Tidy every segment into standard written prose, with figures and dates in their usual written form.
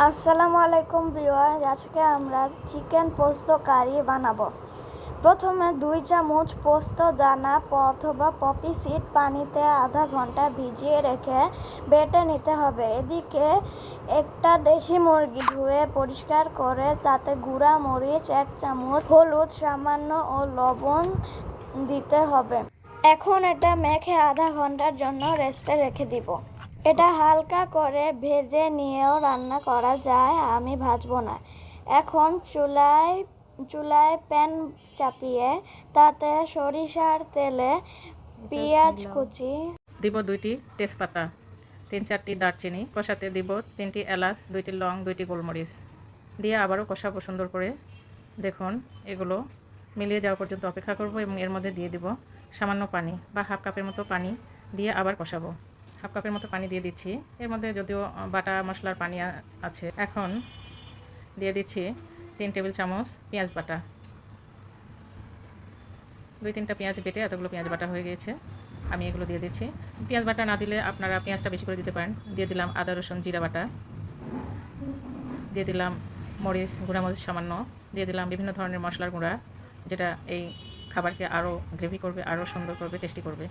আসসালামু আলাইকুম ভিউয়ার, আজকে আমরা চিকেন পোস্ত কারি বানাবো। প্রথমে 2 চামচ পোস্ত দানা অথবা পপি সিড পানিতে আধা ঘন্টা ভিজিয়ে রেখে বেটে নিতে হবে। এদিকে একটা দেশি মুরগি ধুয়ে পরিষ্কার করে তাতে গুঁড়া মরিচ 1 চামচ, হলুদ সামান্য ও লবণ দিতে হবে। এখন এটা মেখে আধা ঘন্টার জন্য রেস্টে রেখে দিব। এটা হালকা করে ভেজে নিয়েও রান্না করা যায়, আমি ভাজবো না। এখন চুলায় প্যান চাপিয়ে তাতে সরিষার তেলে পেঁয়াজ কুচি দিব 2টি তেজপাতা, 3-4টি দারচিনি, কষাতে দিব 3টি এলাচ, 2টি লং, 2টি গোলমরিচ দিয়ে আবারও কষাবো সুন্দর করে। দেখুন, এগুলো মিলিয়ে যাওয়া পর্যন্ত অপেক্ষা করব এবং এর মধ্যে দিয়ে দিব সামান্য পানি বা হাফ কাপের মতো পানি দিয়ে আবার কষাবো। হাফ কাপের মতো পানি দিয়ে দিচ্ছি, এর মধ্যে যদিও বাটা মশলার পানি আছে। এখন দিয়ে দিচ্ছি 3 টেবিল চামচ পেঁয়াজ বাটা। 2-3টা পেঁয়াজ বেটে এতগুলো পেঁয়াজ বাটা হয়ে গিয়েছে, আমি এগুলো দিয়ে দিচ্ছি। পেঁয়াজ বাটা না দিলে আপনারা পেঁয়াজটা বেশি করে দিতে পারেন। দিয়ে দিলাম আদা রসুন জিরা বাটা, দিয়ে দিলাম মরিচ গুঁড়া মরিচ সামান্য, দিয়ে দিলাম বিভিন্ন ধরনের মশলার গুঁড়া, যেটা এই খাবারকে আরও গ্রেভি করবে, আরও সুন্দর করবে, টেস্টি করবে।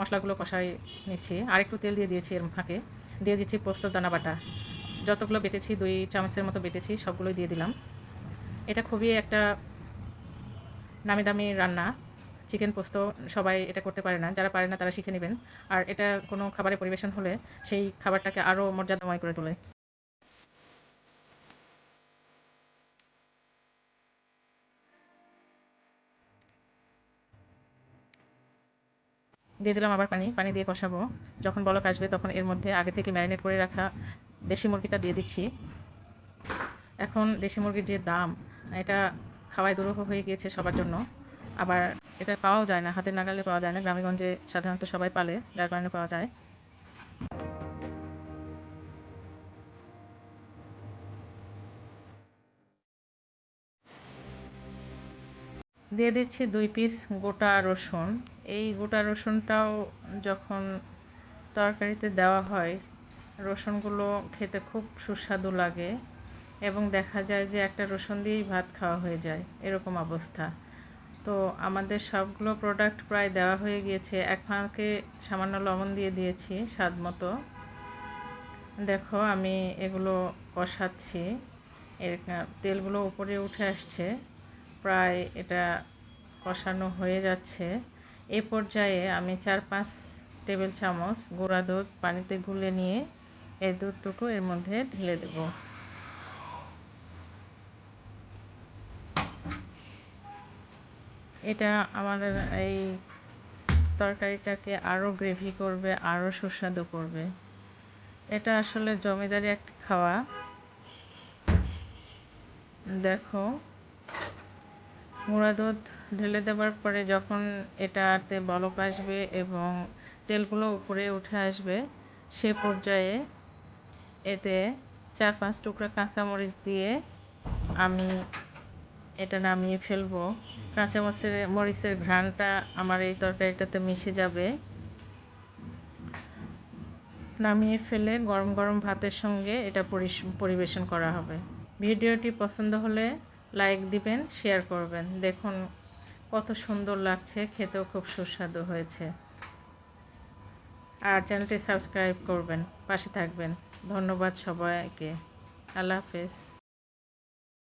মশলাগুলো কষাই নিচ্ছি, আর একটু তেল দিয়ে দিয়েছি। এর ফাঁকে দিয়ে দিচ্ছি পোস্তর দানা বাটা, যতগুলো বেটেছি 2 চামচের মতো বেটেছি, সবগুলোই দিয়ে দিলাম। এটা খুবই একটা নামি দামি রান্না, চিকেন পোস্ত। সবাই এটা করতে পারে না, যারা পারে না তারা শিখে নেবেন। আর এটা কোনো খাবারে পরিবেশন হলে সেই খাবারটাকে আরও মর্যাদাময় করে তোলে। দিয়ে দিলাম আবার পানি দিয়ে কষাবো। যখন বলক আসবে তখন এর মধ্যে আগে থেকে ম্যারিনেট করে রাখা দেশি মুরগিটা দিয়ে দিচ্ছি। এখন দেশি মুরগির যে দাম, এটা খাওয়াই দুরূহ হয়ে গিয়েছে সবার জন্য। আবার এটা পাওয়াও যায় না, হাতের নাগালে পাওয়া যায় না। গ্রামেগঞ্জে সাধারণত সবাই পালে, যার কারণে পাওয়া যায়। দিয়ে দিচ্ছি 2 পিস গোটা রসুন। এই গোটা রসুনটাও যখন তরকারিতে দেওয়া হয়, রসুনগুলো খেতে খুব সুস্বাদু লাগে এবং দেখা যায় যে একটা রসুন দিয়েই ভাত খাওয়া হয়ে যায়, এরকম অবস্থা। তো আমাদের সবগুলো প্রোডাক্ট প্রায় দেওয়া হয়ে গিয়েছে। এক ফাঁকে সামান্য লবণ দিয়ে দিয়েছি স্বাদ মতো। দেখো, আমি এগুলো কষাচ্ছি, এর তেলগুলো উপরে উঠে আসছে, প্রায় এটা কষানো হয়ে যাচ্ছে। এই পর্যায়ে আমি 4-5 টেবিল চামচ গুঁড়া দুধ পানিতে গুলে নিয়ে এই দুধটুকু এর মধ্যে ঢেলে দেব। এটা আমাদের এই তরকারিটাকে আরও গ্রেভি করবে, আরও সুস্বাদু করবে। এটা আসলে জমিদারি একটা খাওয়া। দেখো, গুঁড়া দুধ ঢেলে দেওয়ার পরে যখন এটাতে বলক আসবে এবং তেলগুলো উপরে উঠে আসবে, সে পর্যায়ে এতে 4-5 টুকরা কাঁচামরিচ দিয়ে আমি এটা নামিয়ে ফেলবো। মরিচের ঘ্রাণটা আমার এই তরকারিটাতে মিশে যাবে। নামিয়ে ফেলে গরম গরম ভাতের সঙ্গে এটা পরিবেশন করা হবে। ভিডিওটি পছন্দ হলে লাইক দিবেন, শেয়ার করবেন। দেখুন কত সুন্দর লাগছে, খেতেও খুব সুস্বাদু হয়েছে। আর চ্যানেলটি সাবস্ক্রাইব করবেন, পাশে থাকবেন। ধন্যবাদ সবাইকে। আল্লাহ হাফেজ।